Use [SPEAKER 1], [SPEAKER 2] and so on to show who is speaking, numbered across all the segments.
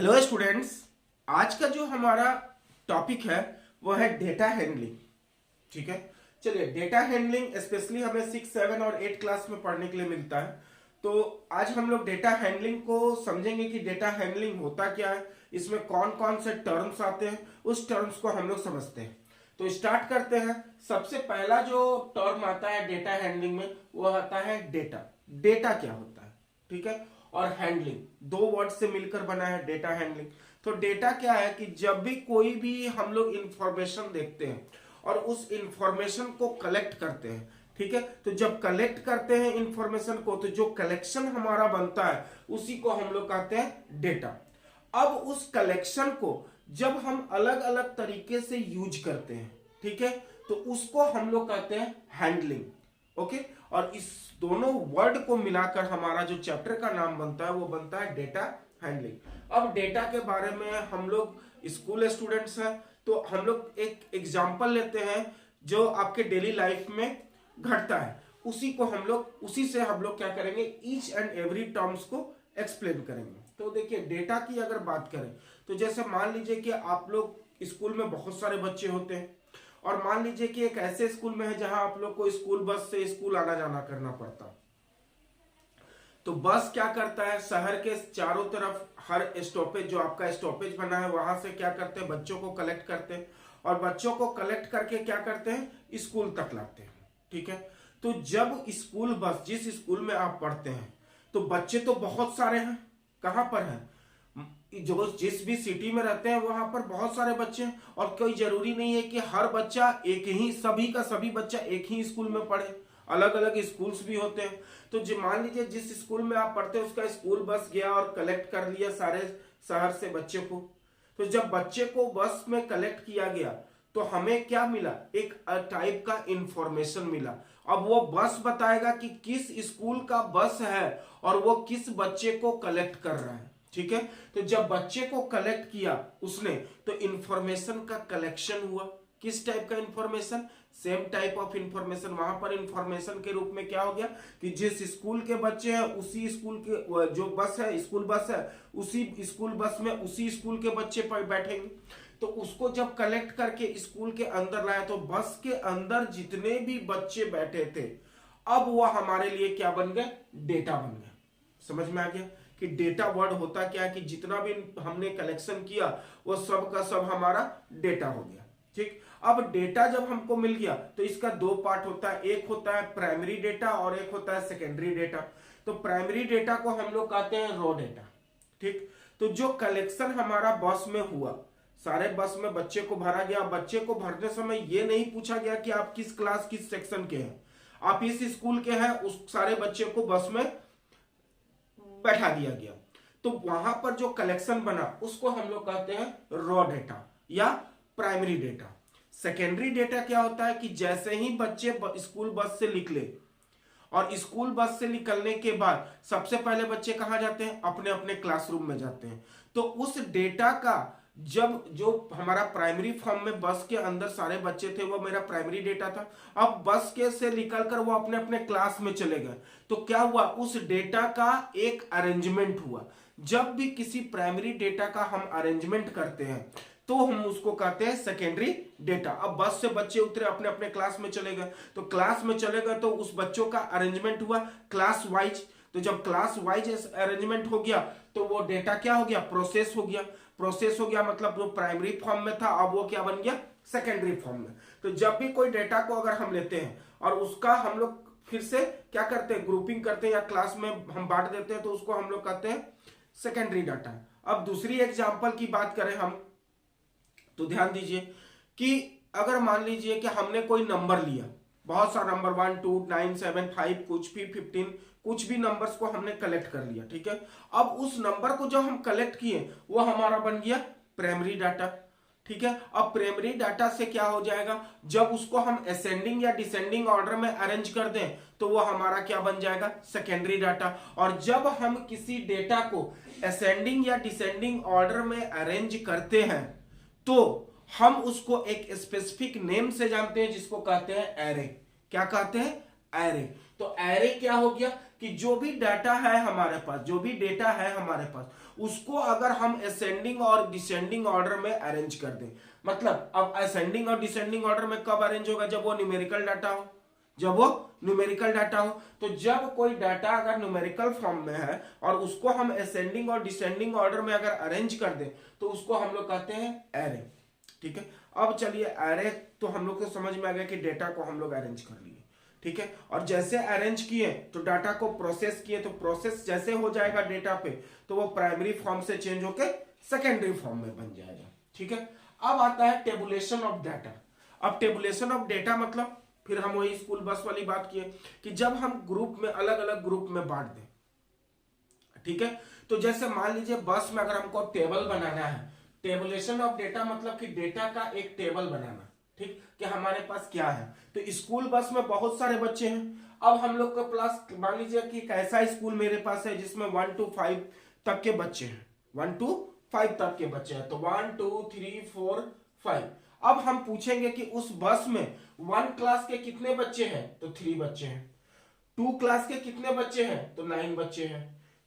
[SPEAKER 1] Hello students. आज का जो हमारा टॉपिक है वो है डेटा हैंडलिंग। ठीक है, चलिए डेटा हैंडलिंग स्पेशली हमें 6, 7 और 8 क्लास में पढ़ने के लिए मिलता है। तो आज हम लोग डेटा हैंडलिंग को समझेंगे कि डेटा हैंडलिंग होता क्या है, इसमें कौन कौन से टर्म्स आते हैं, उस टर्म्स को हम लोग समझते हैं। तो स्टार्ट करते हैं। सबसे पहला जो टर्म आता है डेटा हैंडलिंग में वो आता है डेटा। डेटा क्या होता है, ठीक है, और हैंडलिंग दो वर्ड से मिलकर बना है डेटा हैंडलिंग। तो डेटा क्या है कि जब भी कोई भी हम लोग इंफॉर्मेशन देखते हैं और उस इंफॉर्मेशन को कलेक्ट करते हैं, ठीक है, तो जब कलेक्ट करते हैं इंफॉर्मेशन को तो जो कलेक्शन हमारा बनता है उसी को हम लोग कहते हैं डेटा। अब उस कलेक्शन को जब हम अलग अलग तरीके से यूज करते हैं, ठीक है, तो उसको हम लोग कहते हैं हैंडलिंग। ओके, और इस दोनों वर्ड को मिलाकर हमारा जो चैप्टर का नाम बनता है वो बनता है डेटा हैंडलिंग। अब डेटा के बारे में हम लोग स्कूल स्टूडेंट्स हैं तो हम लोग एक एग्जांपल लेते हैं जो आपके डेली लाइफ में घटता है, उसी से हम लोग क्या करेंगे, ईच एंड एवरी टर्म्स को एक्सप्लेन करेंगे। तो देखिए डेटा की अगर बात करें तो जैसे मान लीजिए कि आप लोग स्कूल में बहुत सारे बच्चे होते हैं और मान लीजिए कि एक ऐसे स्कूल में है जहां आप लोग को स्कूल बस से स्कूल आना जाना करना पड़ता। तो बस क्या करता है, शहर के चारों तरफ हर स्टॉपेज जो आपका स्टॉपेज बना है वहां से क्या करते हैं, बच्चों को कलेक्ट करते हैं और बच्चों को कलेक्ट करके क्या करते हैं, स्कूल तक लाते हैं। ठीक है, तो जब स्कूल बस, जिस स्कूल में आप पढ़ते हैं, तो बच्चे तो बहुत सारे हैं, कहां पर हैं, जो जिस भी सिटी में रहते हैं वहां पर बहुत सारे बच्चे हैं और कोई जरूरी नहीं है कि हर बच्चा एक ही, सभी का सभी बच्चा एक ही स्कूल में पढ़े, अलग अलग स्कूल्स भी होते हैं। तो जो मान लीजिए जिस स्कूल में आप पढ़ते हैं उसका स्कूल बस गया और कलेक्ट कर लिया सारे शहर से बच्चे को। तो जब बच्चे को बस में कलेक्ट किया गया तो हमें क्या मिला, एक टाइप का इंफॉर्मेशन मिला। अब वो बस बताएगा कि किस स्कूल का बस है और वो किस बच्चे को कलेक्ट कर रहा है। ठीक है, तो जब बच्चे को कलेक्ट किया उसने तो इंफॉर्मेशन का कलेक्शन हुआ। किस टाइप का information, same type of information. वहां पर इंफॉर्मेशन के रूप में क्या हो गया कि जिस स्कूल के बच्चे हैं उसी स्कूल के जो बस है, स्कूल बस है, उसी स्कूल बस में उसी स्कूल के बच्चे बैठेंगे। तो उसको जब कलेक्ट करके स्कूल के अंदर लाया तो बस के अंदर जितने भी बच्चे बैठे थे अब वह हमारे लिए क्या बन गए, डेटा बन गए। समझ में आ गया कि डेटा वर्ड होता क्या है कि जितना भी हमने कलेक्शन किया वो सब का सब हमारा डेटा हो गया। ठीक, अब डेटा जब हमको मिल गया तो इसका दो पार्ट होता है, एक होता है प्राइमरी डेटा और एक होता है सेकेंडरी डेटा। तो प्राइमरी डेटा को हम लोग कहते हैं रॉ डेटा। ठीक, तो जो कलेक्शन हमारा बस में हुआ, सारे बस में बच्चे को भरा गया, बच्चे को भरने समय ये नहीं पूछा गया कि आप किस क्लास किस सेक्शन के हैं, आप इस स्कूल के हैं, उस सारे बच्चे को बस में बैठा दिया गया। तो वहां पर जो कलेक्शन बना उसको हम लोग कहते हैं रॉ डेटा या प्राइमरी डेटा। सेकेंडरी डेटा क्या होता है कि जैसे ही बच्चे स्कूल बस से निकले और स्कूल बस से निकलने के बाद सबसे पहले बच्चे कहां जाते हैं, अपने अपने क्लासरूम में जाते हैं। तो उस डेटा का जब जो हमारा प्राइमरी फॉर्म में बस के अंदर सारे बच्चे थे वो मेरा प्राइमरी डेटा था। अब बस के से निकलकर वो अपने अपने क्लास में चले गए तो क्या हुआ, उस डेटा का एक अरेंजमेंट हुआ। जब भी किसी प्राइमरी डेटा का हम अरेंजमेंट करते हैं तो हम उसको कहते हैं सेकेंडरी डेटा। अब बस से बच्चे उतरे, अपने अपने क्लास में चले गए, तो क्लास में चले गए तो उस बच्चों का अरेंजमेंट हुआ क्लास वाइज। तो जब क्लास वाइज अरेंजमेंट हो गया तो वो डेटा क्या हो गया, प्रोसेस हो गया। प्रोसेस हो गया मतलब जो प्राइमरी फॉर्म में था अब वो क्या बन गया, सेकेंडरी फॉर्म में। तो जब भी कोई डेटा को अगर हम लेते हैं और उसका हम लोग फिर से क्या करते हैं, ग्रुपिंग करते हैं या क्लास में हम बांट देते हैं तो उसको हम लोग कहते हैं सेकेंडरी डाटा। अब दूसरी एग्जांपल की बात करें हम तो ध्यान दीजिए कि अगर मान लीजिए कि हमने कोई नंबर लिया, बहुत सारा नंबर 1 2 9 7 5 कुछ भी 15 कुछ भी नंबर्स को हमने कलेक्ट कर लिया। ठीक है, अब उस नंबर को जब हम कलेक्ट किए वो हमारा बन गया प्राइमरी डाटा। ठीक है, अब प्राइमरी डाटा से क्या हो जाएगा, जब उसको हम असेंडिंग या डिसेंडिंग ऑर्डर में अरेंज कर दें तो वो हमारा क्या बन जाएगा, सेकेंडरी डाटा। और जब हम किसी डेटा को असेंडिंग या डिसेंडिंग ऑर्डर में अरेंज करते हैं तो हम उसको एक स्पेसिफिक नेम से जानते हैं जिसको कहते हैं एरे। क्या कहते हैं, एरे। तो एरे क्या हो गया कि जो भी डाटा है हमारे पास, जो भी डेटा है हमारे पास, उसको अगर हम असेंडिंग और डिसेंडिंग ऑर्डर में अरेंज कर दें। मतलब अब असेंडिंग और डिसेंडिंग ऑर्डर में कब अरेंज होगा? जब वो न्यूमेरिकल डाटा हो, जब वो न्यूमेरिकल डाटा हो। तो जब कोई डाटा अगर न्यूमेरिकल फॉर्म में है और उसको हम असेंडिंग और डिसेंडिंग ऑर्डर में अगर अरेंज कर दें तो उसको हम लोग कहते हैं एरे। ठीक है, अब चलिए एरे तो हम लोग को समझ में आ गया कि डेटा को हम लोग अरेंज कर लिए। ठीक है, और जैसे अरेंज किए तो डाटा को प्रोसेस किए, तो प्रोसेस जैसे हो जाएगा डेटा पे तो वो प्राइमरी फॉर्म से चेंज होकर सेकेंडरी फॉर्म में बन जाएगा। ठीक है, अब आता है टेबुलेशन ऑफ डाटा। अब टेबुलेशन ऑफ डेटा मतलब फिर हम वही स्कूल बस वाली बात किए कि जब हम ग्रुप में अलग अलग ग्रुप में बांट दें। ठीक है, तो जैसे मान लीजिए बस में अगर हमको टेबल बनाना है, टेबुलेशन ऑफ डेटा मतलब कि डेटा का एक टेबल बनाना। ठीक, कि हमारे पास क्या है। तो स्कूल बस में बहुत सारे बच्चे हैं। अब हम लोग का क्लास, मान लीजिए कि एक ऐसा स्कूल मेरे पास है जिसमें 1 to 5 तक के बच्चे हैं, 1 to 5 तक के बच्चे हैं। तो 1 2 3 4 5। अब हम पूछेंगे कि उस बस में 1 क्लास के कितने बच्चे हैं? तो 3 बच्चे हैं। 2 क्लास के कितने बच्चे हैं? तो 9 बच्चे हैं।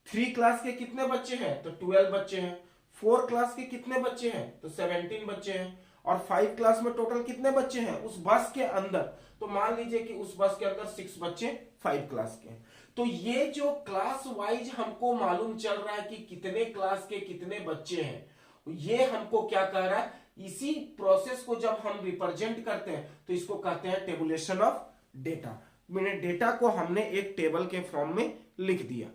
[SPEAKER 1] 3 क्लास के कितने बच्चे हैं? तो 12 बच्चे हैं। 4 क्लास के कितने बच्चे हैं? तो 17 बच्चे हैं। और 5 क्लास में टोटल कितने बच्चे हैं उस बस के अंदर? तो मान लीजिए कि उस बस के अंदर 6 बच्चे 5 क्लास के। तो ये जो क्लास वाइज हमको मालूम चल रहा है कि कितने क्लास के कितने बच्चे हैं, ये हमको क्या कह रहा है? इसी प्रोसेस को जब हम रिप्रेजेंट करते हैं तो इसको कहते हैं टेबुलेशन ऑफ डेटा। मैंने डेटा को हमने एक टेबल के फॉर्म में लिख दिया।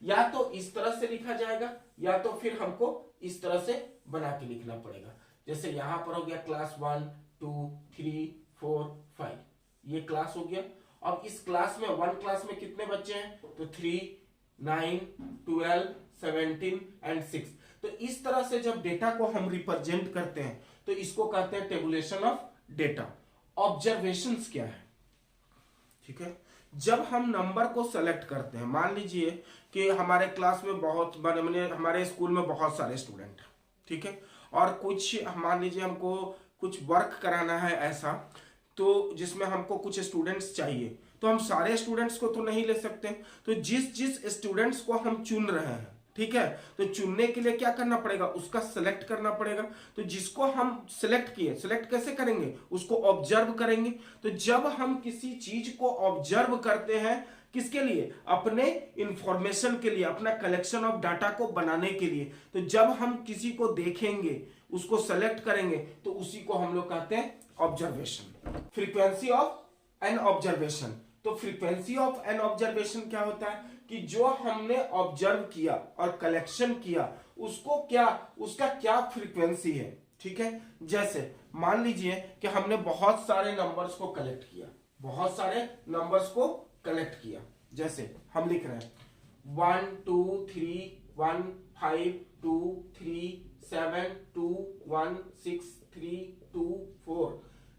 [SPEAKER 1] या तो इस तरह से लिखा जाएगा या तो फिर हमको इस तरह से बना के लिखना पड़ेगा। जैसे यहां पर हो गया क्लास 1 2 3 4 5, ये क्लास हो गया। अब इस क्लास में 1 क्लास में कितने बच्चे हैं? तो 3 9 12 17 एंड 6। तो इस तरह से जब डेटा को हम रिप्रेजेंट करते हैं तो इसको कहते हैं टेबुलेशन ऑफ डेटा। ऑब्जर्वेशंस क्या है? ठीक है, जब हम नंबर को सेलेक्ट करते हैं, मान लीजिए कि हमारे क्लास में बहुत बड़े, हमारे स्कूल में बहुत सारे स्टूडेंट हैं। ठीक है, और कुछ मान लीजिए हमको कुछ वर्क कराना है ऐसा, तो जिसमें हमको कुछ स्टूडेंट्स चाहिए, तो हम सारे स्टूडेंट्स को तो नहीं ले सकते। तो जिस जिस स्टूडेंट्स को हम चुन रहे हैं, ठीक है, तो चुनने के लिए क्या करना पड़ेगा? उसका सिलेक्ट करना पड़ेगा। तो जिसको हम सिलेक्ट किए, सिलेक्ट कैसे करेंगे? उसको ऑब्जर्व करेंगे। तो जब हम किसी चीज को ऑब्जर्व करते हैं, किसके लिए? अपने इंफॉर्मेशन के लिए, अपना कलेक्शन ऑफ डाटा को बनाने के लिए। तो जब हम किसी को देखेंगे, उसको सेलेक्ट करेंगे, तो उसी को हम लोग कहते हैं observation. Frequency of an observation. तो फ्रीक्वेंसी ऑफ एन ऑब्जर्वेशन क्या होता है? कि जो हमने ऑब्जर्व किया और कलेक्शन किया, उसको क्या, उसका क्या फ्रीक्वेंसी है। ठीक है, जैसे मान लीजिए कि हमने बहुत सारे नंबर्स को कलेक्ट किया, बहुत सारे नंबर्स को कलेक्ट किया। जैसे हम लिख रहे हैं 1 2 3 1 5 2 3 7 2 1 6 3 2 4।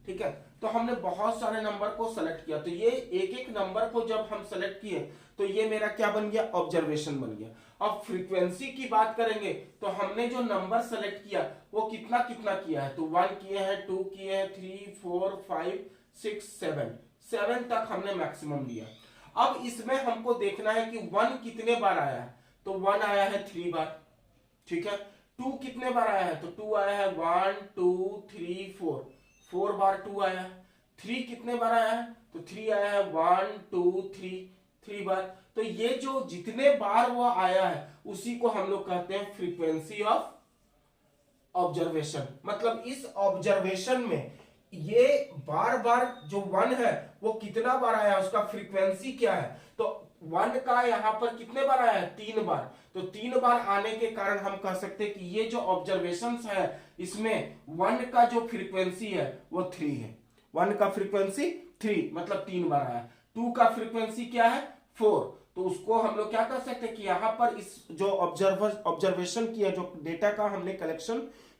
[SPEAKER 1] ठीक है, तो हमने बहुत सारे नंबर को सेलेक्ट किया। तो ये एक एक नंबर को जब हम सेलेक्ट किए तो ये मेरा क्या बन गया? ऑब्जर्वेशन बन गया। अब फ्रीक्वेंसी की बात करेंगे तो हमने जो नंबर सेलेक्ट किया वो कितना कितना किया है? तो 1 किए हैं, 2 किए हैं, 3 4 5 6 7 तक हमने मैक्सिमम लिया। अब इसमें हमको देखना है कि 1 कितने बार आया है। तो 1 आया है 3 बार। ठीक है, 2 कितने बार आया है? तो 2 आया है 1 2 3 4 बार 2 आया है। 3 कितने बार आया है? तो 3 आया है 1 2 3 बार। तो ये जो जितने बार वो आया है उसी को हम लोग कहते हैं फ्रीक्वेंसी ऑफ ऑब्जर्वेशन। मतलब इस ऑब्जर्वेशन में ये बार बार जो 1 है वो कितना बार आया है, उसका फ्रीक्वेंसी क्या है? तो 1 का यहां पर कितने बार आया है? 3 बार। तो 3 बार आने के कारण हम कह सकते हैं कि ये जो ऑब्जर्वेशंस है इसमें 1 का जो फ्रीक्वेंसी है वो 3 है। 1 का फ्रीक्वेंसी 3 मतलब 3 बार आया। 2 का फ्रीक्वेंसी क्या है? 4। तो उसको हम लोग क्या कर सकते हैं कि यहां पर इस जो ऑब्जर्वेशन किया, जो डेटा का हमने कलेक्शन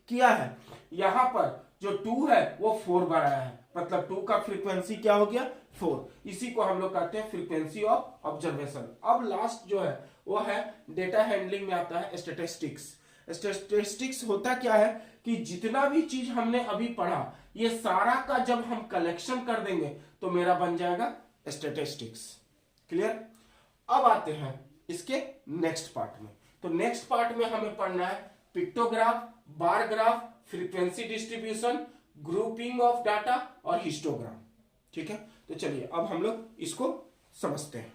[SPEAKER 1] किया है, यहां पर जो 2 है वो 4 बार आया है। मतलब 2 का फ्रीक्वेंसी क्या हो गया? 4। इसी को हम लोग कहते हैं फ्रीक्वेंसी ऑफ ऑब्जर्वेशन। अब लास्ट जो है वो है डेटा हैंडलिंग में आता है स्टैटिस्टिक्स। स्टैटिस्टिक्स होता क्या है कि जितना भी चीज हमने अभी पढ़ा ये सारा का जब हम कलेक्शन कर देंगे तो मेरा बन जाएगा स्टैटिस्टिक्स। क्लियर? अब आते हैं इसके नेक्स्ट पार्ट में। तो नेक्स्ट पार्ट में हमें पढ़ना है pictograph, bar graph, frequency distribution, grouping of data और हिस्टोग्राम। ठीक है, तो चलिए अब हम लोग इसको समझते हैं।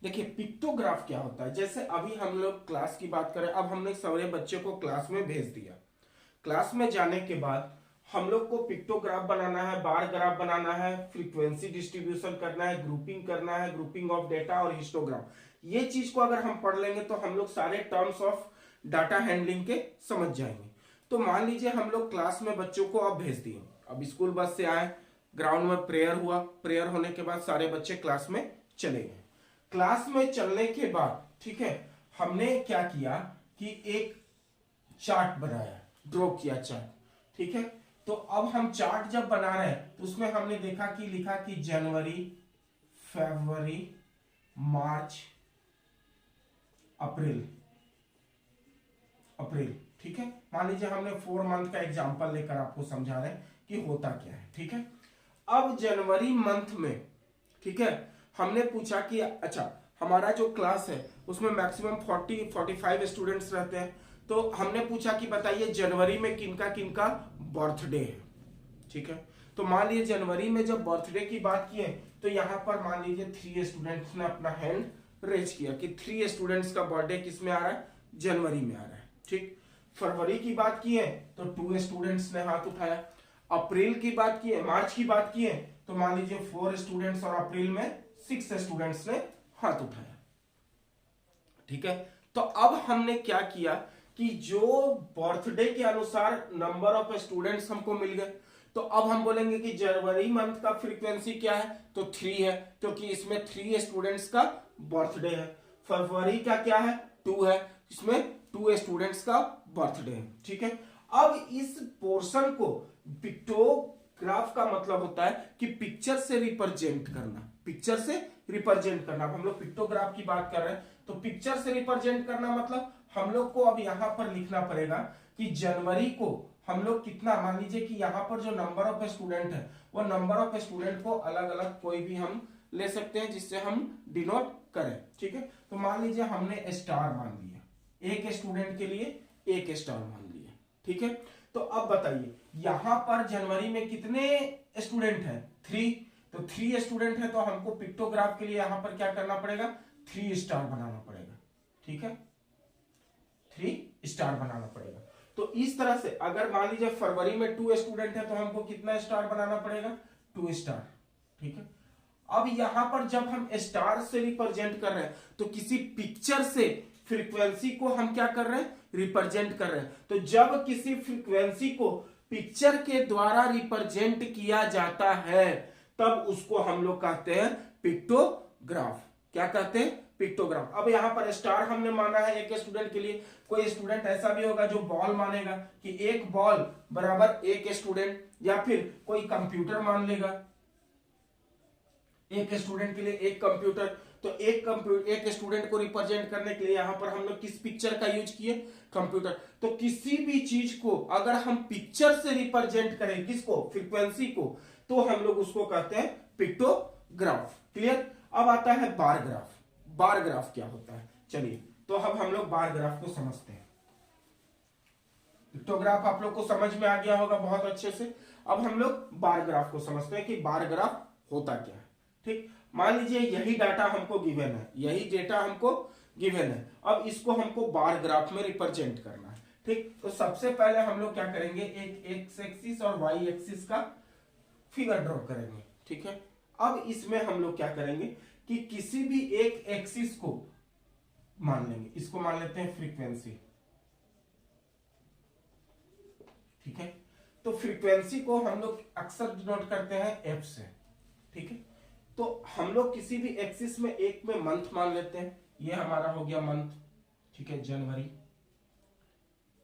[SPEAKER 1] देखिए पिक्टोग्राफ क्या होता है, जैसे अभी हम लोग क्लास की बात करें, अब हमने सारे बच्चे को क्लास में भेज दिया। क्लास में जाने के बाद हम लोग को पिक्टोग्राफ बनाना है, बार ग्राफ बनाना है, फ्रीक्वेंसी डिस्ट्रीब्यूशन करना है, ग्रुपिंग करना है, ग्रुपिंग ऑफ डेटा और हिस्टोग्राम। ये चीज को अगर हम पढ़ लेंगे तो हम लोग सारे टर्म्स ऑफ डाटा हैंडलिंग के समझ जाएंगे। तो मान लीजिए हम लोग क्लास में बच्चों को अब भेज दिए, अब स्कूल बस से आए, ग्राउंड में प्रेयर हुआ, प्रेयर होने के बाद सारे बच्चे क्लास में चले गए। क्लास में चलने के बाद ठीक है, हमने क्या किया कि एक चार्ट बनाया, ड्रॉ किया चार्ट। ठीक है, तो अब हम चार्ट जब बना रहे हैं तो उसमें हमने देखा कि लिखा कि जनवरी, फरवरी, मार्च, अप्रैल। ठीक है, मान लीजिए हमने 4 मंथ का एग्जांपल लेकर आपको समझा रहे हैं कि होता क्या है। ठीक है, अब जनवरी मंथ में ठीक है, हमने पूछा कि अच्छा हमारा जो क्लास है उसमें मैक्सिमम 40-45 स्टूडेंट्स रहते हैं, तो हमने पूछा कि बताइए जनवरी में किनका किनका बर्थडे है। ठीक है, तो मान लीजिए जनवरी में जब बर्थडे की बात की है तो यहाँ पर मान लीजिए 3 स्टूडेंट्स ने अपना हैंड रेज किया कि 3 स्टूडेंट्स का बर्थडे किस में आ रहा है, जनवरी में आ रहा है। ठीक, फरवरी की बात की है तो 2 स्टूडेंट्स ने हाथ उठाया। अप्रैल की बात की है, मार्च की बात की है तो मान लीजिए 4 स्टूडेंट्स और अप्रैल में 6 स्टूडेंट्स ने हाथ उठाया। ठीक है, तो अब हमने क्या किया कि जो बर्थडे के अनुसार नंबर ऑफ स्टूडेंट्स हमको मिल गए, तो अब हम बोलेंगे कि जनवरी मंथ का फ्रीक्वेंसी क्या है, तो 3 है क्योंकि इसमें 3 स्टूडेंट्स का बर्थडे है। फरवरी का क्या है, 2 है, इसमें 2 स्टूडेंट्स का बर्थडे है। ठीक है, अब इस पोर्शन को पिक्टोग्राफ का मतलब होता है कि पिक्चर से रिप्रेजेंट करना, पिक्चर से रिप्रेजेंट करना। अब हम लोग पिक्टोग्राफ की बात कर रहे हैं तो पिक्चर से रिप्रेजेंट करना मतलब हम लोग को अब यहां पर लिखना पड़ेगा कि जनवरी को हम लोग कितना, मान लीजिए कि यहाँ पर जो नंबर ऑफ स्टूडेंट है वो नंबर ऑफ स्टूडेंट को अलग अलग कोई भी हम ले सकते हैं जिससे हम डिनोट करें। ठीक है, तो मान लीजिए हमने स्टार मान लिया, एक स्टूडेंट के लिए 1 स्टार मान लिया। ठीक है, तो अब बताइए यहां पर जनवरी में कितने स्टूडेंट हैं, 3, तो 3 स्टूडेंट है तो हमको पिक्टोग्राफ के लिए यहां पर क्या करना पड़ेगा, 3 स्टार बनाना पड़ेगा। ठीक है, 3 स्टार बनाना पड़ेगा। तो इस तरह से अगर मान लीजिए फरवरी में 2 स्टूडेंट है तो हमको कितना स्टार बनाना पड़ेगा, 2 स्टार। ठीक है, अब यहां पर जब हम स्टार से रिप्रेजेंट कर रहे हैं तो किसी पिक्चर से फ्रीक्वेंसी को हम क्या कर रहे हैं, रिप्रेजेंट कर रहे हैं। तो जब किसी फ्रीक्वेंसी को पिक्चर के द्वारा रिप्रेजेंट किया जाता है तब उसको हम लोग कहते हैं पिक्टोग्राफ। क्या कहते हैं, पिक्टोग्राफ। अब यहां पर स्टार हमने माना है एक स्टूडेंट के लिए, कोई स्टूडेंट ऐसा भी होगा जो बॉल मानेगा कि 1 बॉल बराबर 1 स्टूडेंट, या फिर कोई कंप्यूटर मान लेगा, एक स्टूडेंट के लिए 1 कंप्यूटर। तो एक स्टूडेंट को रिप्रेजेंट करने के लिए यहां पर हम लोग किस पिक्चर का यूज किए, कंप्यूटर। तो किसी भी चीज को अगर हम पिक्चर से रिप्रेजेंट करें, किसको, फ्रीक्वेंसी को, तो हम लोग उसको कहते हैं पिक्टोग्राफ। क्लियर। अब आता है बार ग्राफ। बार ग्राफ क्या होता है, चलिए तो अब हम लोग बार ग्राफ को समझते हैं। पिक्टोग्राफ आप लोग को समझ में आ गया होगा बहुत अच्छे से। अब हम लोग बार ग्राफ को समझते हैं कि बार ग्राफ होता क्या है। ठीक, मान लीजिए यही डाटा हमको गिवन है, यही डेटा हमको गिवन है, अब इसको हमको बार ग्राफ में रिप्रेजेंट करना है। ठीक, तो सबसे पहले हम लोग क्या करेंगे, एक एक्स एक्सिस और वाई एक्सिस का फिगर ड्रॉ करेंगे। ठीक है, अब इसमें हम लोग क्या करेंगे कि किसी भी एक एक्सिस को मान लेंगे, इसको मान लेते हैं फ्रीक्वेंसी। ठीक है, तो फ्रीक्वेंसी को हम लोग अक्सर डिनोट करते हैं एफ से। ठीक है, तो हम लोग किसी भी एक्सिस में एक में मंथ मान लेते हैं, ये हमारा हो गया मंथ। ठीक है, जनवरी,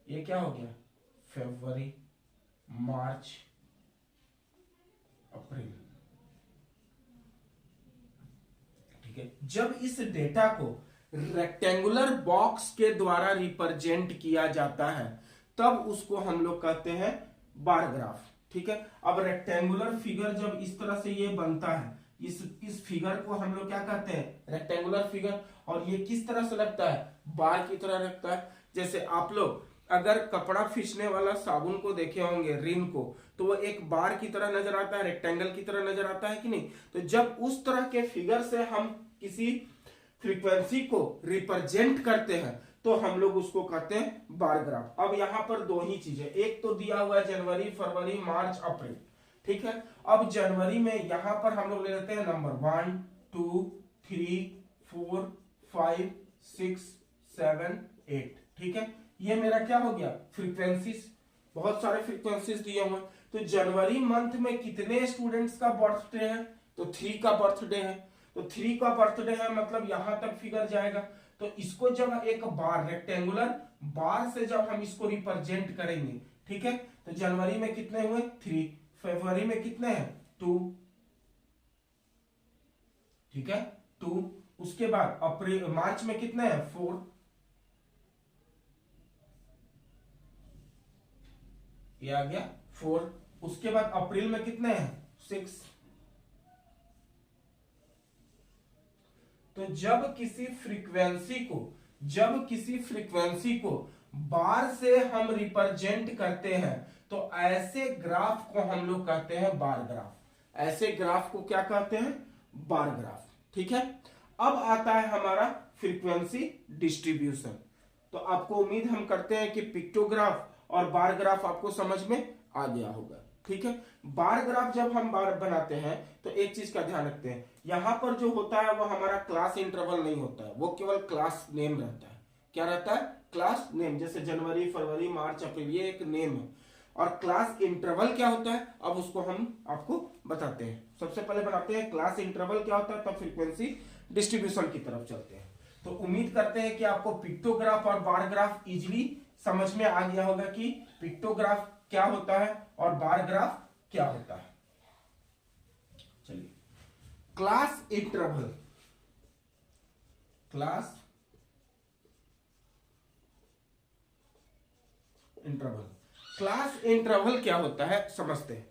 [SPEAKER 1] ये क्या हो गया, फरवरी, मार्च, अप्रैल। ठीक है, जब इस डेटा को रेक्टेंगुलर बॉक्स के द्वारा रिप्रेजेंट किया जाता है तब उसको हम लोग कहते हैं बार ग्राफ। ठीक है, अब रेक्टेंगुलर फिगर जब इस तरह से ये बनता है, इस फिगर को हम लोग क्या कहते हैं, रेक्टेंगुलर फिगर। और ये किस तरह से लगता है, बार की तरह लगता है। जैसे आप लोग अगर कपड़ा खींचने वाला साबुन को देखे होंगे, रिन को, तो वो एक बार की तरह नजर आता है, रेक्टेंगल की तरह नजर आता है कि नहीं। तो जब उस तरह के फिगर से हम किसी फ्रीक्वेंसी को रिप्रेजेंट करते हैं तो हम लोग उसको कहते हैं बार ग्राफ। अब यहां पर दो ही चीजें, एक तो दिया हुआ है जनवरी, फरवरी, मार्च, अप्रैल। ठीक है, अब जनवरी में यहां पर हम लोग ले लेते हैं नंबर 1 2 3 4 5 6 7 8। ठीक है, ये मेरा क्या हो गया, फ्रीक्वेंसीज, बहुत सारे फ्रीक्वेंसीज दिए हुए। तो जनवरी मंथ में कितने स्टूडेंट्स का बर्थडे है, तो 3 का बर्थडे है। तो 3 का बर्थडे है मतलब यहां तक फिगर जाएगा। तो इसको जब एक बार, रेक्टेंगुलर बार से जब हम इसको रिप्रेजेंट करेंगे, ठीक है, तो जनवरी में कितने हुए 3, फरवरी में कितने हैं 2, ठीक है 2। उसके बाद अप्रैल, मार्च में कितने हैं 4, ये आ गया 4। उसके बाद अप्रैल में कितने हैं 6। तो जब किसी फ्रीक्वेंसी को बार से हम रिप्रेजेंट करते हैं तो ऐसे ग्राफ को हम लोग कहते हैं बार ग्राफ। ऐसे ग्राफ को क्या कहते हैं, बार ग्राफ। ठीक है, अब आता है हमारा फ्रीक्वेंसी डिस्ट्रीब्यूशन। तो आपको उम्मीद हम करते हैं कि पिक्टोग्राफ और बार ग्राफ आपको समझ में आ गया होगा। ठीक है, बार ग्राफ जब हम बार बनाते हैं तो एक चीज का ध्यान रखते हैं, यहां पर जो होता है वो हमारा क्लास इंटरवल नहीं होता है, वो केवल क्लास नेम रहता है। क्या रहता है, क्लास नेम। जैसे जनवरी, फरवरी, मार्च, अप्रैल, ये एक नेम है। और क्लास इंटरवल क्या होता है, अब उसको हम आपको बताते हैं। सबसे पहले बनाते हैं क्लास इंटरवल क्या होता है, तब फ्रीक्वेंसी डिस्ट्रीब्यूशन की तरफ चलते हैं। तो उम्मीद करते हैं कि आपको पिक्टोग्राफ और बार ग्राफ इजिली समझ में आ गया होगा कि पिक्टोग्राफ क्या होता है और बार ग्राफ क्या होता है। चलिए, class interval, class interval, class interval क्या होता है समझते हैं।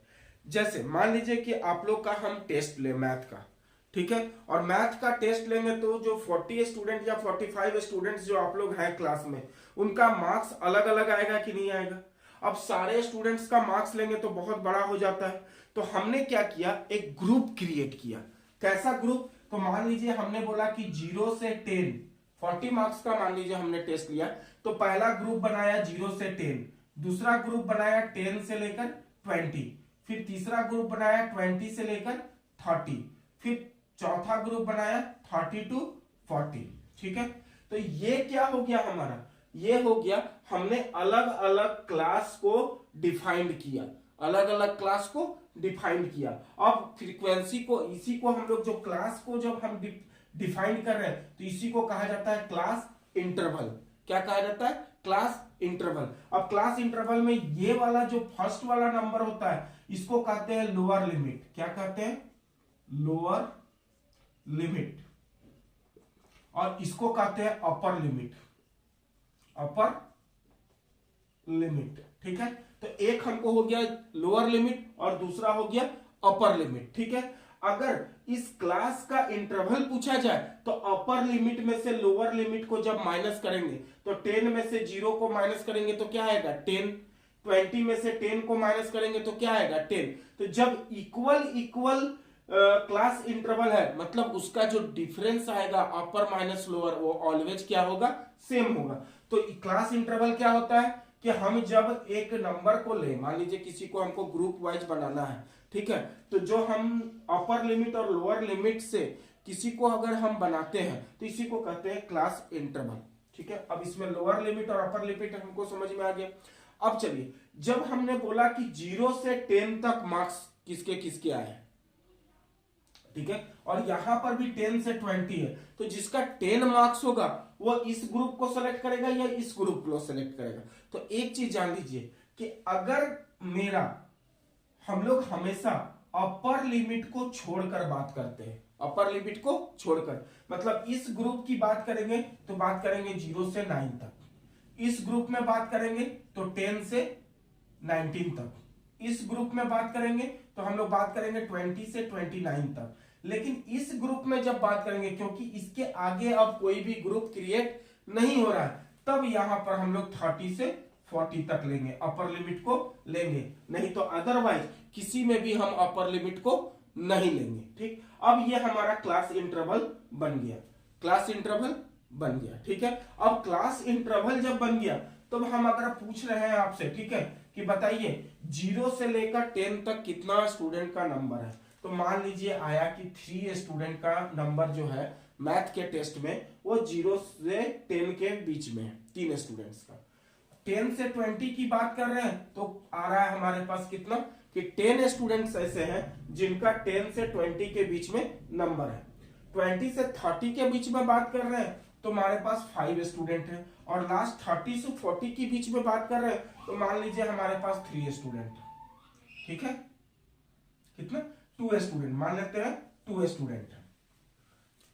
[SPEAKER 1] जैसे मान लीजिए कि आप लोग का हम टेस्ट ले मैथ का, ठीक है, और मैथ का टेस्ट लेंगे तो जो 40 स्टूडेंट या 45 स्टूडेंट्स जो आप लोग हैं क्लास में, उनका मार्क्स अलग अलग आएगा कि नहीं आएगा। अब सारे स्टूडेंट्स का मार्क्स लेंगे तो बहुत बड़ा हो जाता है। तो हमने क्या किया, एक ग्रुप क्रिएट किया। कैसा ग्रुप, तो मान लीजिए हमने बोला कि 0 से 10, 40 मार्क्स का मान लीजिए हमने टेस्ट लिया, तो पहला ग्रुप बनाया 0 से 10, दूसरा ग्रुप बनाया 10 से लेकर 20, फिर तीसरा ग्रुप बनाया 20 से लेकर 30, फिर चौथा ग्रुप बनाया 30 to 40। ठीक है, तो ये क्या हो गया हमारा, ये हो गया हमने अलग अलग क्लास को डिफाइंड किया, अलग अलग क्लास को डिफाइंड किया। अब फ्रीक्वेंसी को, इसी को हम लोग जो क्लास को जब हम डिफाइन कर रहे हैं तो इसी को कहा जाता है क्लास इंटरवल। क्या कहा जाता है, क्लास इंटरवल। अब क्लास इंटरवल में ये वाला जो फर्स्ट वाला नंबर होता है इसको कहते हैं लोअर लिमिट। क्या कहते हैं, लोअर लिमिट। और इसको कहते हैं अपर लिमिट, अपर लिमिट। ठीक है, तो एक हमको हो गया लोअर लिमिट और दूसरा हो गया अपर लिमिट। ठीक है, अगर इस क्लास का इंटरवल पूछा जाए तो अपर लिमिट में से लोअर लिमिट को जब माइनस करेंगे तो 10 में से 0 को माइनस करेंगे तो क्या आएगा 10, 20 में से 10 को माइनस करेंगे तो क्या आएगा 10। तो जब इक्वल क्लास इंटरवल है मतलब उसका जो डिफरेंस आएगा अपर माइनस लोअर वो ऑलवेज क्या होगा, सेम होगा। तो क्लास इंटरवल क्या होता है कि हम जब एक नंबर को ले, मान लीजिए किसी को हमको ग्रुप वाइज बनाना है, ठीक है, तो जो हम अपर लिमिट और लोअर लिमिट से किसी को अगर हम बनाते हैं तो इसी को कहते हैं क्लास इंटरवल। ठीक है, अब इसमें लोअर लिमिट और अपर लिमिट हमको समझ में आ गया। अब चलिए, जब हमने बोला कि 0 से 10 तक मार्क्स किसके किसके आए, ठीक है, और यहां पर भी 10 से 20 है, तो जिसका 10 मार्क्स होगा वो इस ग्रुप को सेलेक्ट करेगा या इस ग्रुप को सेलेक्ट करेगा। तो एक चीज जान लीजिए कि अगर मेरा, हम लोग हमेशा अपर लिमिट को छोड़कर बात करते हैं, अपर लिमिट को छोड़कर, मतलब इस ग्रुप की बात करेंगे तो बात करेंगे 0 से 9 तक, इस ग्रुप में बात करेंगे तो 10 से 19 तक, इस ग्रुप में बात करेंगे तो हम लोग बात करेंगे 20 से 29 तक। लेकिन इस ग्रुप में जब बात करेंगे, क्योंकि इसके आगे अब कोई भी ग्रुप क्रिएट नहीं हो रहा है, तब यहां पर हम लोग 30 से 40 तक लेंगे, अपर लिमिट को लेंगे, नहीं तो अदरवाइज किसी में भी हम अपर लिमिट को नहीं लेंगे। ठीक, अब ये हमारा क्लास इंटरवल बन गया, क्लास इंटरवल बन गया। ठीक है, अब क्लास इंटरवल जब बन गया तो हम अगर पूछ रहे हैं आपसे, ठीक है, कि बताइए 0 से लेकर 10 तक कितना स्टूडेंट का नंबर है, तो मान लीजिए आया कि 3 स्टूडेंट का नंबर जो है मैथ के टेस्ट में वो 0 से 10 के बीच में है, 3 स्टूडेंट्स का। 10 से 20 की बात कर रहे हैं तो आ रहा है हमारे पास कितना, कि 10 स्टूडेंट्स ऐसे हैं जिनका 10 से 20 के बीच में नंबर है। 20 से 30 के बीच में बात कर रहे हैं तो हमारे पास 5 स्टूडेंट हैं, और लास्ट 30 से 40 के बीच में बात कर रहे हैं तो मान लीजिए हमारे पास 3 स्टूडेंट है। ठीक है, कितना, 2 स्टूडेंट मान लेते हैं, 2 स्टूडेंट है।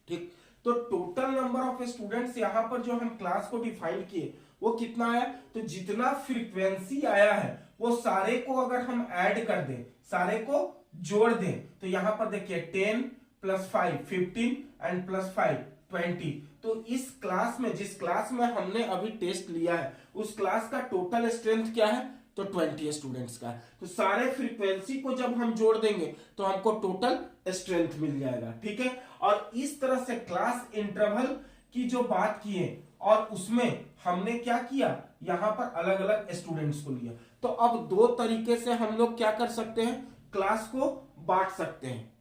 [SPEAKER 1] ठीक, तो टोटल नंबर ऑफ स्टूडेंट्स यहां पर जो हम क्लास को डिफाइन किए वो कितना आया, तो जितना फ्रीक्वेंसी आया है वो सारे को अगर हम ऐड कर दें, सारे को जोड़ दें, तो यहां पर देखिए 10 + 5 15 एंड +5 20। तो इस क्लास में, जिस क्लास में हमने अभी टेस्ट लिया है, उस क्लास का टोटल स्ट्रेंथ क्या है, तो 20 स्टूडेंट्स का। तो सारे फ्रीक्वेंसी को जब हम जोड़ देंगे तो हमको टोटल स्ट्रेंथ मिल जाएगा। ठीक है, और इस तरह से क्लास इंटरवल की जो बात की है, और उसमें हमने क्या किया, यहां पर अलग अलग स्टूडेंट्स को लिया। तो अब 2 तरीके से हम लोग क्या कर सकते हैं, क्लास को बांट सकते हैं,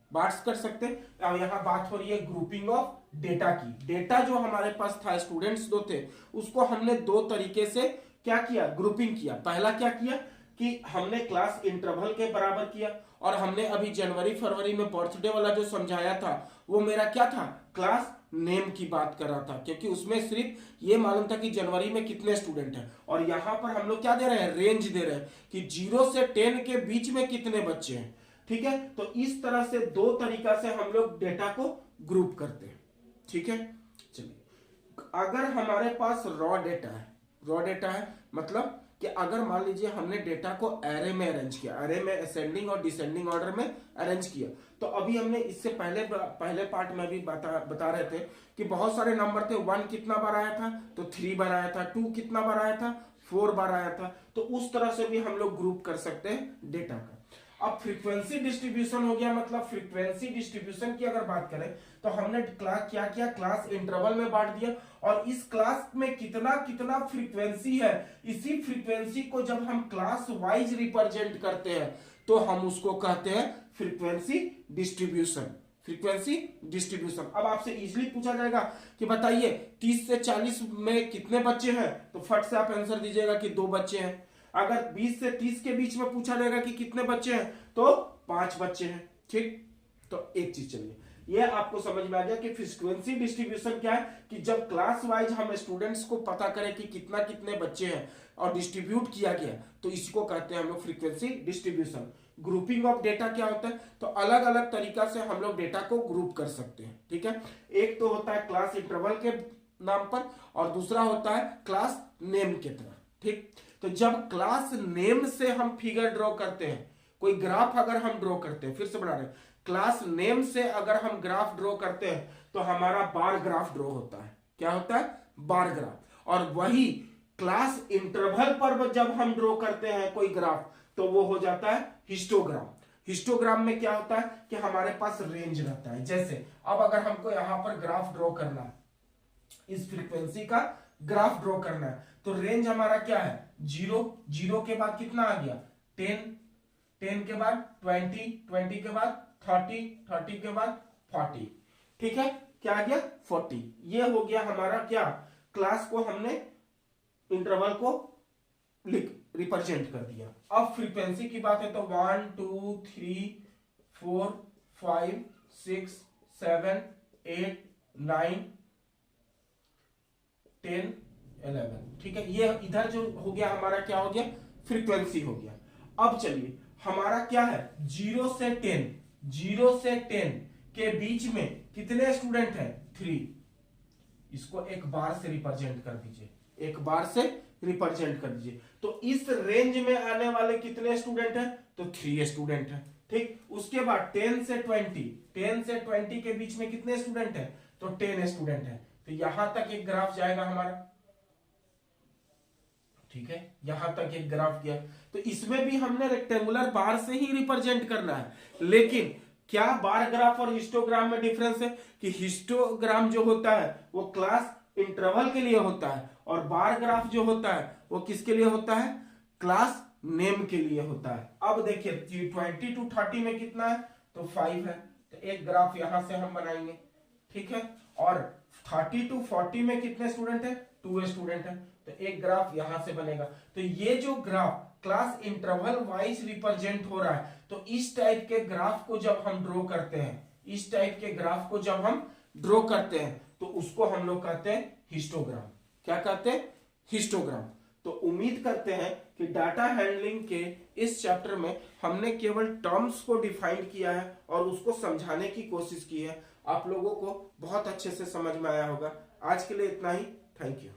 [SPEAKER 1] कर सकते हैं। अब यहां बात हो रही है ग्रुपिंग ऑफ डेटा की। डेटा जो हमारे पास था, स्टूडेंट्स 2 थे, उसको हमने 2 तरीके से क्या किया, ग्रुपिंग किया। पहला क्या किया कि हमने क्लास इंटरवल के बराबर किया, और हमने अभी जनवरी फरवरी में बर्थडे वाला जो समझाया था वो मेरा क्या था, क्लास नेम की बात कर रहा था, क्योंकि उसमें सिर्फ ये मालूम था कि जनवरी में कितने स्टूडेंट हैं। और यहां पर हम लोग क्या दे रहे हैं, रेंज दे रहे हैं कि 0 से 10 के बीच में कितने बच्चे हैं। ठीक है, तो इस तरह से 2 तरीका से हम लोग डेटा को ग्रुप करते हैं। ठीक है, चलिए, अगर हमारे पास रॉ डेटा है मतलब कि अगर मान लीजिए हमने डेटा को एरे में अरेंज किया, एरे में असेंडिंग और डिसेंडिंग ऑर्डर में अरेंज किया, तो अभी हमने इससे पहले पार्ट में भी बता रहे थे कि बहुत सारे नंबर थे। 1 कितना बार आया था, तो 3 बार आया था। 2 कितना बार आया था, 4 बार आया था। तो उस तरह से भी हम लोग ग्रुप कर सकते हैं डेटा का। अब फ्रीक्वेंसी डिस्ट्रीब्यूशन हो गया, मतलब फ्रीक्वेंसी डिस्ट्रीब्यूशन की अगर बात करें तो हमने क्लास क्या किया, क्लास इंटरवल में बांट दिया, और इस क्लास में कितना कितना फ्रीक्वेंसी है, इसी फ्रीक्वेंसी को जब हम क्लास वाइज रिप्रेजेंट करते हैं तो हम उसको कहते हैं फ्रीक्वेंसी डिस्ट्रीब्यूशन। Frequency distribution. अब आपसे इजीली पूछा जाएगा कि बताइए 30 से 40 में कितने बच्चे हैं, तो फट से आप आंसर दीजिएगा कि 2 बच्चे हैं। अगर 20 से 30 के बीच में पूछा जाएगा कि कितने बच्चे हैं, तो 5 बच्चे हैं। ठीक, तो एक चीज, चलिए ये आपको समझ में आ गया कि फ्रीक्वेंसी डिस्ट्रीब्यूशन क्या है, कि जब क्लास वाइज हम स्टूडेंट्स को पता करें कि कितने बच्चे हैं और डिस्ट्रीब्यूट किया गया, तो इसको कहते हैं हम लोग frequency distribution. Grouping of data क्या होता है, तो अलग अलग तरीका से हम लोग डेटा को ग्रुप कर सकते हैं। ठीक है, एक तो होता है क्लास इंटरवल के नाम पर, और दूसरा होता है क्लास नेम के तरह। ठीक, तो जब क्लास नेम से हम फिगर ड्रॉ करते हैं, कोई ग्राफ अगर हम ड्रॉ करते हैं, फिर से बना रहे हैं, क्लास नेम से अगर हम ग्राफ ड्रॉ करते हैं तो हमारा बार ग्राफ ड्रॉ होता है। क्या होता है, बार ग्राफ। और वही क्लास इंटरवल पर जब हम ड्रॉ करते हैं कोई ग्राफ, तो वो हो जाता है हिस्टोग्राम। हिस्टोग्राम में क्या होता है कि हमारे पास रेंज रहता है। जैसे अब अगर हमको यहां पर ग्राफ ड्रॉ करना है, इस फ्रीक्वेंसी का ग्राफ ड्रॉ करना है, तो रेंज हमारा क्या है, 0 के बाद कितना आ गया, 10 के बाद 20 के बाद 30 के बाद 40। ठीक है, क्या आ गया, 40। ये हो गया हमारा क्या, क्लास को हमने इंटरवल को रिप्रेजेंट कर दिया। अब फ्रीक्वेंसी की बात है तो 1 2 3 4 5 6 7 8 9 10 11। ठीक है, ये इधर जो हो गया हमारा क्या हो गया, फ्रीक्वेंसी हो गया। अब चलिए हमारा क्या है, 0 से 10 के बीच में कितने स्टूडेंट हैं, 3। इसको एक बार से रिप्रेजेंट कर दीजिए, एक बार से रिप्रेजेंट कर दीजिए। तो इस रेंज में आने वाले कितने स्टूडेंट हैं, तो 3 स्टूडेंट है। ठीक, उसके बाद 10 से 20 के बीच में कितने स्टूडेंट है, तो 10 स्टूडेंट है। तो यहां तक एक ग्राफ जाएगा हमारा, ठीक है, यहां तक एक ग्राफ गया। तो इसमें भी हमने रेक्टेंगुलर बार से ही रिप्रेजेंट करना है, लेकिन क्या बार ग्राफ और हिस्टोग्राम में डिफरेंस है कि हिस्टोग्राम जो होता है वो क्लास इंटरवल के लिए होता है, और बार ग्राफ जो होता है वो किसके लिए होता है, क्लास नेम के लिए होता है। अब देखिए 20 to 30 में कितना है, तो 5 है, तो एक ग्राफ यहां से हम बनाएंगे, ठीक है। और 30 to 40 में कितने स्टूडेंट है, 2 स्टूडेंट है, तो एक ग्राफ यहां से बनेगा। तो ये जो graph class interval wise represent हो रहा है, तो इस टाइप के ग्राफ को जब हम ड्रॉ करते हैं, इस टाइप के ग्राफ को जब हम ड्रॉ करते हैं, तो उसको हम लोग कहते हैं हिस्टोग्राम। क्या कहते हैं, हिस्टोग्राम। तो उम्मीद करते हैं कि डाटा हैंडलिंग के इस चैप्टर में हमने केवल टर्म्स को डिफाइन किया है और उसको समझाने की कोशिश की है। आप लोगों को बहुत अच्छे से समझ में आया होगा। आज के लिए इतना ही, थैंक यू।